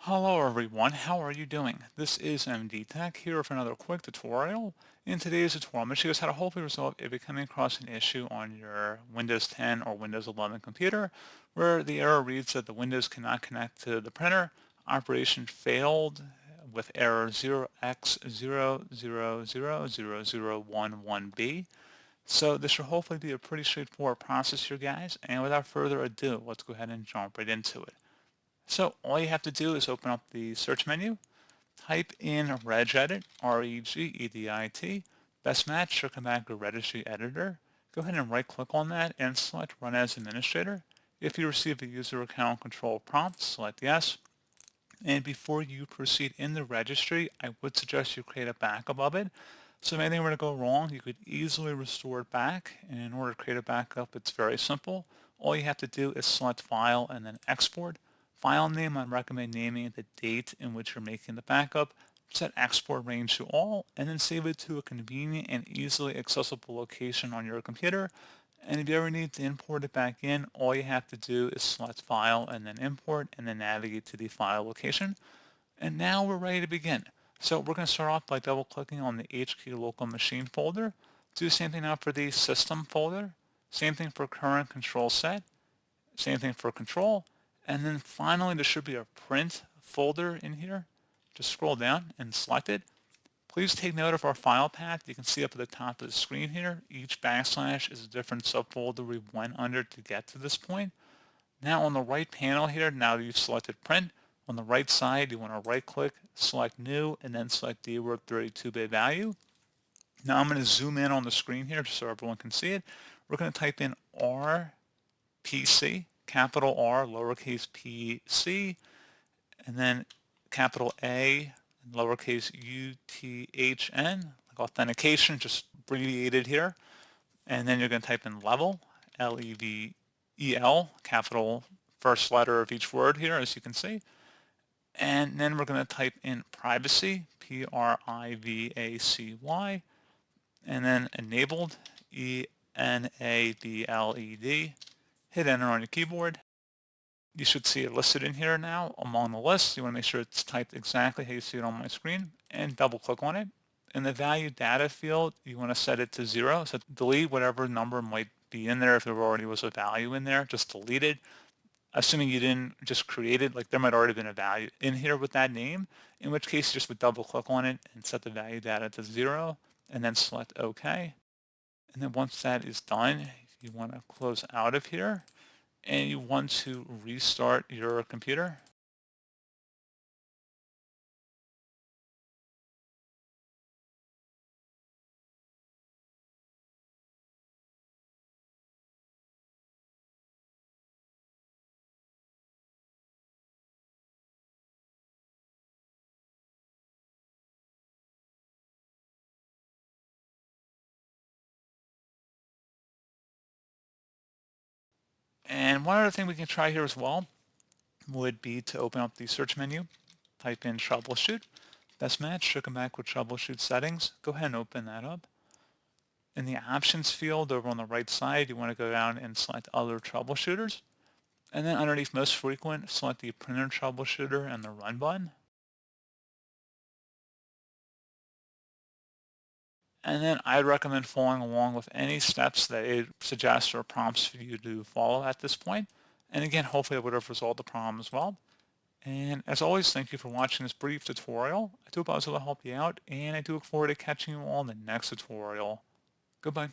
Hello everyone, how are you doing? This is MD Tech here for another quick tutorial. In today's tutorial, I'm going to show you guys how to hopefully resolve if you're coming across an issue on your Windows 10 or Windows 11 computer where the error reads that the Windows cannot connect to the printer, operation failed with error 0x0000011b. So this should hopefully be a pretty straightforward process here guys, and without further ado, let's go ahead and jump right into it. So all you have to do is open up the search menu, type in regedit, R-E-G-E-D-I-T. Best match should come back with registry editor. Go ahead and right click on that and select run as administrator. If you receive a user account control prompt, select yes. And before you proceed in the registry, I would suggest you create a backup of it. So if anything were to go wrong, you could easily restore it back. And in order to create a backup, it's very simple. All you have to do is select File and then Export. File name, I recommend naming it the date in which you're making the backup. Set export range to all, and then save it to a convenient and easily accessible location on your computer. And if you ever need to import it back in, all you have to do is select File and then Import and then navigate to the file location. And now we're ready to begin. So we're going to start off by double clicking on the HK local machine folder. Do the same thing now for the system folder. Same thing for current control set. Same thing for control. And then finally there should be a print folder in here. Just scroll down and select it. Please take note of our file path. You can see up at the top of the screen here, each backslash is a different subfolder we went under to get to this point. Now on the right panel here, now that you've selected print, on the right side you want to right click, select new, and then select DWORD 32-bit value. Now I'm going to zoom in on the screen here just so everyone can see it. We're going to type in RPC, capital R, lowercase p-c, and then capital A, lowercase u-t-h-n, like authentication, just abbreviated here. And then you're going to type in level, L-E-V-E-L, capital first letter of each word here, as you can see. And then we're going to type in privacy, P-R-I-V-A-C-Y, and then enabled, E-N-A-B-L-E-D. Hit enter on your keyboard. You should see it listed in here now among the list. You want to make sure it's typed exactly how you see it on my screen and double click on it. In the value data field, you want to set it to 0. So delete whatever number might be in there. If there already was a value in there, just delete it. Assuming you didn't just create it, like there might already been a value in here with that name, in which case you just would double click on it and set the value data to 0 and then select OK. And then once that is done, you want to close out of here and you want to restart your computer. And one other thing we can try here as well would be to open up the search menu, type in troubleshoot. Best match should come back with troubleshoot settings. Go ahead and open that up. In the options field over on the right side, you want to go down and select other troubleshooters. And then underneath most frequent, select the printer troubleshooter and the run button. And then I'd recommend following along with any steps that it suggests or prompts for you to follow at this point. And again, hopefully it would have resolved the problem as well. And as always, thank you for watching this brief tutorial. I do hope I was able to help you out, and I do look forward to catching you all in the next tutorial. Goodbye.